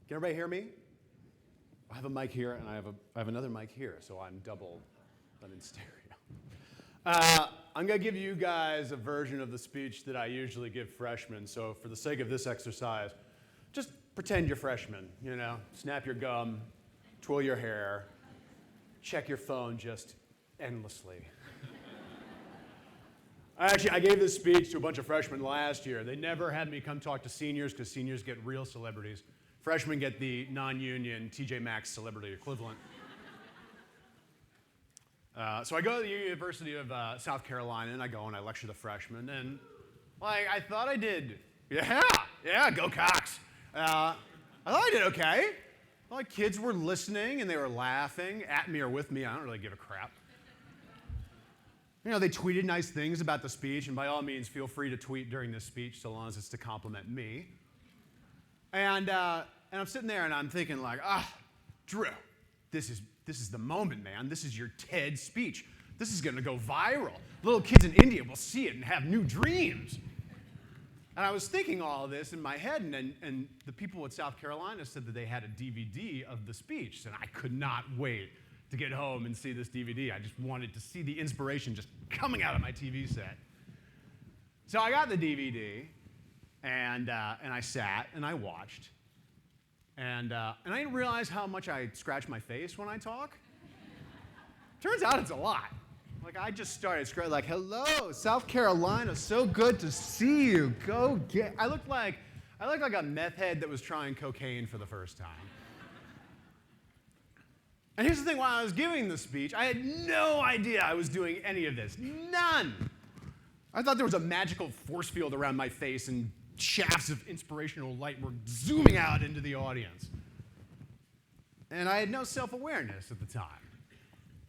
Can everybody hear me? I have a mic here, and I have another mic here, so I'm in stereo. I'm going to give you guys a version of the speech that I usually give freshmen. So for the sake of this exercise, just pretend you're freshmen. You know, snap your gum, twirl your hair, check your phone just endlessly. I gave this speech to a bunch of freshmen last year. They never had me come talk to seniors because seniors get real celebrities. Freshmen get the non-union TJ Maxx celebrity equivalent. So I go to the University of South Carolina, and I go and I lecture the freshmen, and I thought I did. Yeah, go Cox. I thought I did okay. Kids were listening, and they were laughing at me or with me. I don't really give a crap. You know, they tweeted nice things about the speech, and by all means, feel free to tweet during this speech, so long as it's to compliment me. And I'm sitting there, and I'm thinking Drew, this is the moment, man. This is your TED speech. This is going to go viral. Little kids in India will see it and have new dreams. And I was thinking all of this in my head, and the people at South Carolina said that they had a DVD of the speech, and I could not wait to get home and see this DVD. I just wanted to see the inspiration just coming out of my TV set. So I got the DVD, and I sat, and I watched. And I didn't realize how much I scratch my face when I talk. Turns out it's a lot. I just started scratching, hello, South Carolina, so good to see you. Go get. I looked like a meth head that was trying cocaine for the first time. And here's the thing, while I was giving the speech, I had no idea I was doing any of this. None. I thought there was a magical force field around my face and shafts of inspirational light were zooming out into the audience. And I had no self-awareness at the time.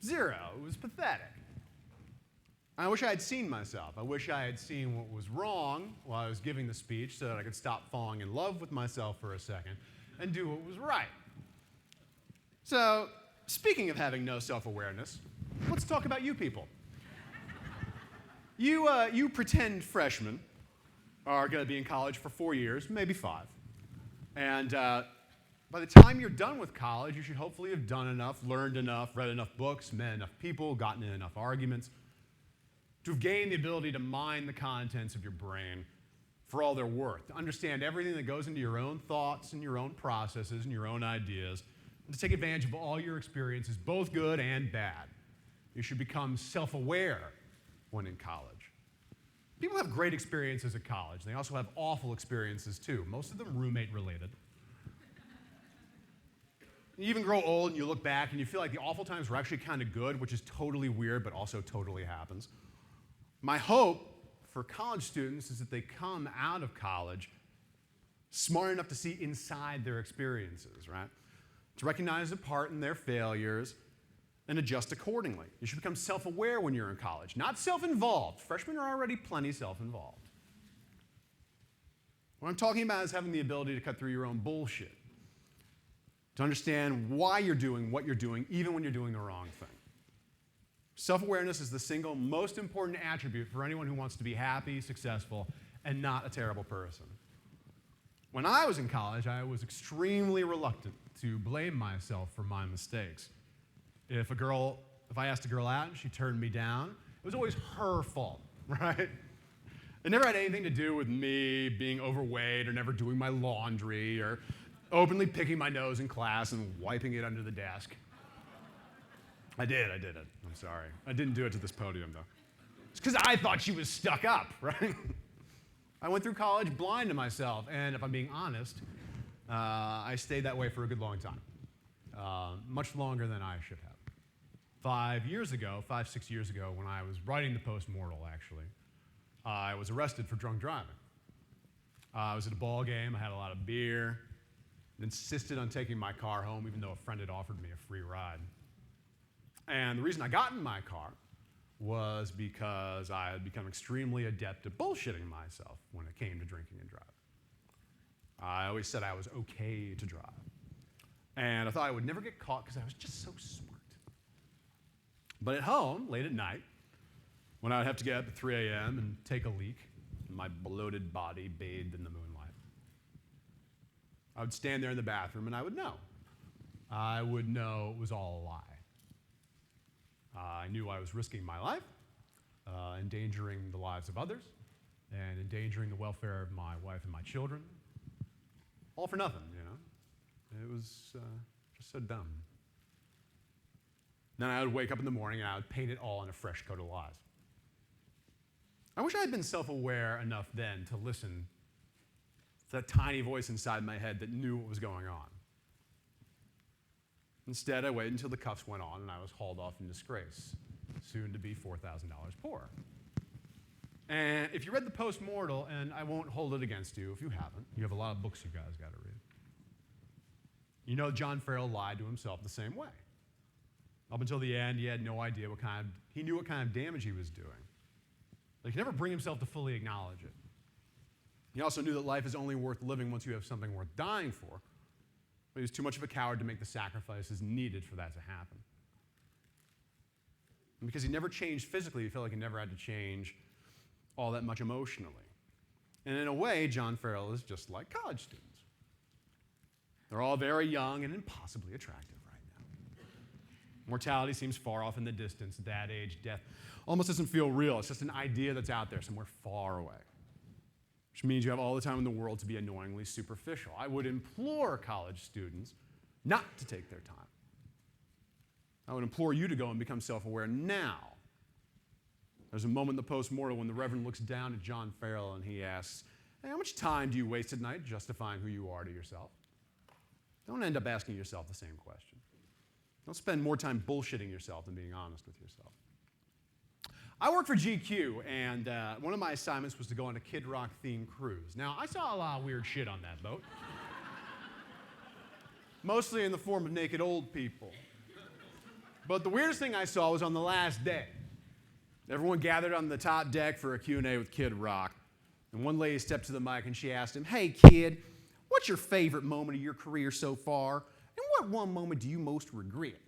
Zero. It was pathetic. I wish I had seen myself. I wish I had seen what was wrong while I was giving the speech so that I could stop falling in love with myself for a second and do what was right. So, speaking of having no self-awareness, let's talk about you people. You pretend freshmen are going to be in college for 4 years, maybe 5. And by the time you're done with college, you should hopefully have done enough, learned enough, read enough books, met enough people, gotten in enough arguments to have gained the ability to mine the contents of your brain for all they're worth, to understand everything that goes into your own thoughts and your own processes and your own ideas, and to take advantage of all your experiences, both good and bad. You should become self-aware when in college. People have great experiences at college. They also have awful experiences too, most of them roommate-related. You even grow old and you look back and you feel like the awful times were actually kind of good, which is totally weird, but also totally happens. My hope for college students is that they come out of college smart enough to see inside their experiences, right? To recognize a part in their failures and adjust accordingly. You should become self-aware when you're in college, not self-involved. Freshmen are already plenty self-involved. What I'm talking about is having the ability to cut through your own bullshit, to understand why you're doing what you're doing, even when you're doing the wrong thing. Self-awareness is the single most important attribute for anyone who wants to be happy, successful, and not a terrible person. When I was in college, I was extremely reluctant to blame myself for my mistakes. If I asked a girl out and she turned me down, it was always her fault, right? It never had anything to do with me being overweight or never doing my laundry or openly picking my nose in class and wiping it under the desk. I did it. I'm sorry. I didn't do it to this podium, though. It's because I thought she was stuck up, right? I went through college blind to myself, and if I'm being honest, I stayed that way for a good long time. Much longer than I should have. 5, 6 years ago, when I was writing the post-mortal, actually, I was arrested for drunk driving. I was at a ball game, I had a lot of beer, and insisted on taking my car home, even though a friend had offered me a free ride. And the reason I got in my car was because I had become extremely adept at bullshitting myself when it came to drinking and driving. I always said I was okay to drive. And I thought I would never get caught because I was just so smart. But at home, late at night, when I would have to get up at 3 a.m. and take a leak, my bloated body bathed in the moonlight, I would stand there in the bathroom and I would know. I would know it was all a lie. I knew I was risking my life, endangering the lives of others, and endangering the welfare of my wife and my children. All for nothing, you know. It was just so dumb. Then I would wake up in the morning and I would paint it all in a fresh coat of lies. I wish I had been self-aware enough then to listen to that tiny voice inside my head that knew what was going on. Instead, I waited until the cuffs went on and I was hauled off in disgrace, soon to be $4,000 poor. And if you read the Post-Mortal, and I won't hold it against you if you haven't, you have a lot of books you guys got to read. You know John Farrell lied to himself the same way. Up until the end, he had no idea he knew what kind of damage he was doing. But he could never bring himself to fully acknowledge it. He also knew that life is only worth living once you have something worth dying for. But he was too much of a coward to make the sacrifices needed for that to happen. And because he never changed physically, he felt like he never had to change all that much emotionally. And in a way, John Farrell is just like college students. They're all very young and impossibly attractive right now. Mortality seems far off in the distance. At that age, death almost doesn't feel real. It's just an idea that's out there somewhere far away, which means you have all the time in the world to be annoyingly superficial. I would implore college students not to take their time. I would implore you to go and become self-aware now. There's a moment in the Post-Mortal when the Reverend looks down at John Farrell and he asks, "Hey, how much time do you waste at night justifying who you are to yourself?" Don't end up asking yourself the same question. Don't spend more time bullshitting yourself than being honest with yourself. I work for GQ, and one of my assignments was to go on a Kid Rock-themed cruise. Now, I saw a lot of weird shit on that boat. Mostly in the form of naked old people. But the weirdest thing I saw was on the last day. Everyone gathered on the top deck for a Q&A with Kid Rock. And one lady stepped to the mic and she asked him, "Hey, kid, what's your favorite moment of your career so far? And what one moment do you most regret?"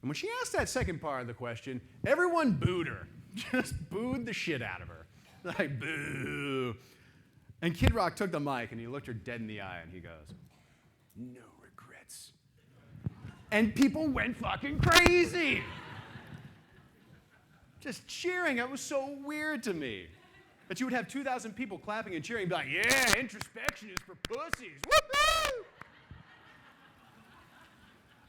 And when she asked that second part of the question, everyone booed her. Just booed the shit out of her. Like, boo. And Kid Rock took the mic and he looked her dead in the eye and he goes, "No regrets." And people went fucking crazy. Just cheering. It was so weird to me. That you would have 2,000 people clapping and cheering and be like, "Yeah, introspection is for pussies. Woo-hoo!"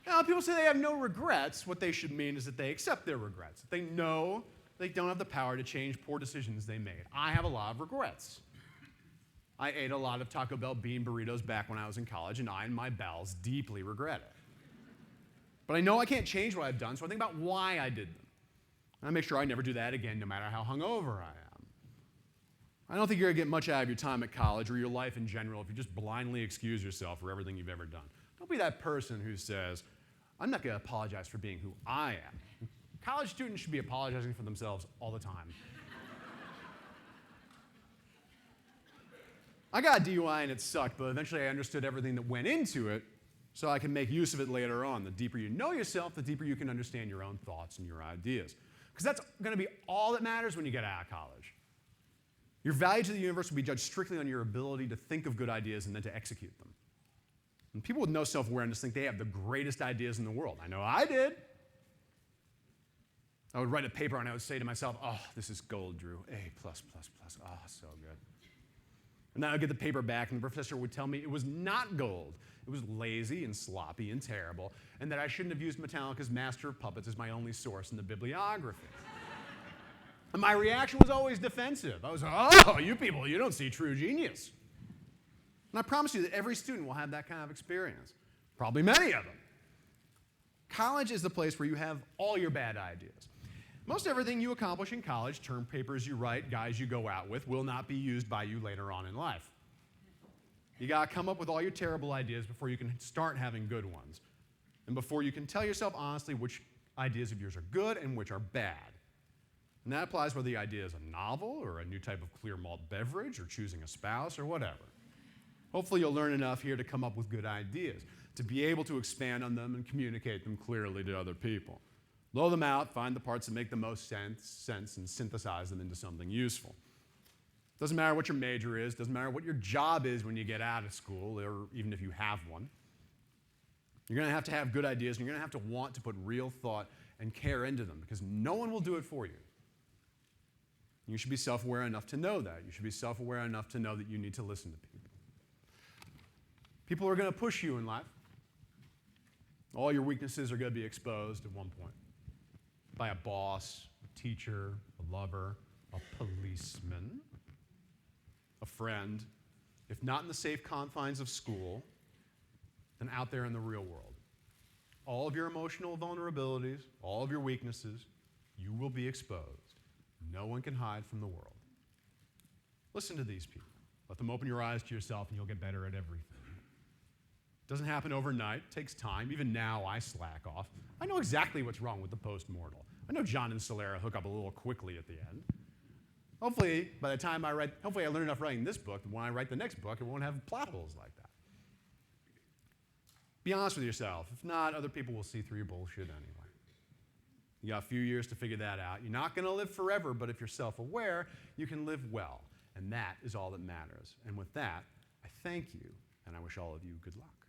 Now, people say they have no regrets. What they should mean is that they accept their regrets. That they know they don't have the power to change poor decisions they made. I have a lot of regrets. I ate a lot of Taco Bell bean burritos back when I was in college, and I and my bowels deeply regret it. But I know I can't change what I've done, so I think about why I did them. And I make sure I never do that again, no matter how hungover I am. I don't think you're going to get much out of your time at college or your life in general if you just blindly excuse yourself for everything you've ever done. Don't be that person who says, "I'm not going to apologize for being who I am." College students should be apologizing for themselves all the time. I got a DUI and it sucked, but eventually I understood everything that went into it so I can make use of it later on. The deeper you know yourself, the deeper you can understand your own thoughts and your ideas. Because that's going to be all that matters when you get out of college. Your value to the universe will be judged strictly on your ability to think of good ideas and then to execute them. And people with no self-awareness think they have the greatest ideas in the world. I know I did. I would write a paper and I would say to myself, "Oh, this is gold, Drew. A++++. Oh, so good." And then I would get the paper back and the professor would tell me it was not gold. It was lazy and sloppy and terrible, and that I shouldn't have used Metallica's Master of Puppets as my only source in the bibliography. And my reaction was always defensive. I was like, "Oh, you people, you don't see true genius." And I promise you that every student will have that kind of experience. Probably many of them. College is the place where you have all your bad ideas. Most everything you accomplish in college, term papers you write, guys you go out with, will not be used by you later on in life. You got to come up with all your terrible ideas before you can start having good ones. And before you can tell yourself honestly which ideas of yours are good and which are bad. And that applies whether the idea is a novel or a new type of clear malt beverage or choosing a spouse or whatever. Hopefully you'll learn enough here to come up with good ideas, to be able to expand on them and communicate them clearly to other people. Blow them out, find the parts that make the most sense, and synthesize them into something useful. Doesn't matter what your major is, doesn't matter what your job is when you get out of school, or even if you have one. You're going to have good ideas, and you're going to have to want to put real thought and care into them, because no one will do it for you. You should be self-aware enough to know that. You should be self-aware enough to know that you need to listen to people. People are going to push you in life. All your weaknesses are going to be exposed at one point by a boss, a teacher, a lover, a policeman, a friend. If not in the safe confines of school, then out there in the real world. All of your emotional vulnerabilities, all of your weaknesses, you will be exposed. No one can hide from the world. Listen to these people. Let them open your eyes to yourself, and you'll get better at everything. It doesn't happen overnight. It takes time. Even now, I slack off. I know exactly what's wrong with the post-mortal. I know John and Solera hook up a little quickly at the end. Hopefully, by the time I learn enough writing this book, that when I write the next book, it won't have plot holes like that. Be honest with yourself. If not, other people will see through your bullshit anyway. You got a few years to figure that out. You're not going to live forever, but if you're self-aware, you can live well. And that is all that matters. And with that, I thank you, and I wish all of you good luck.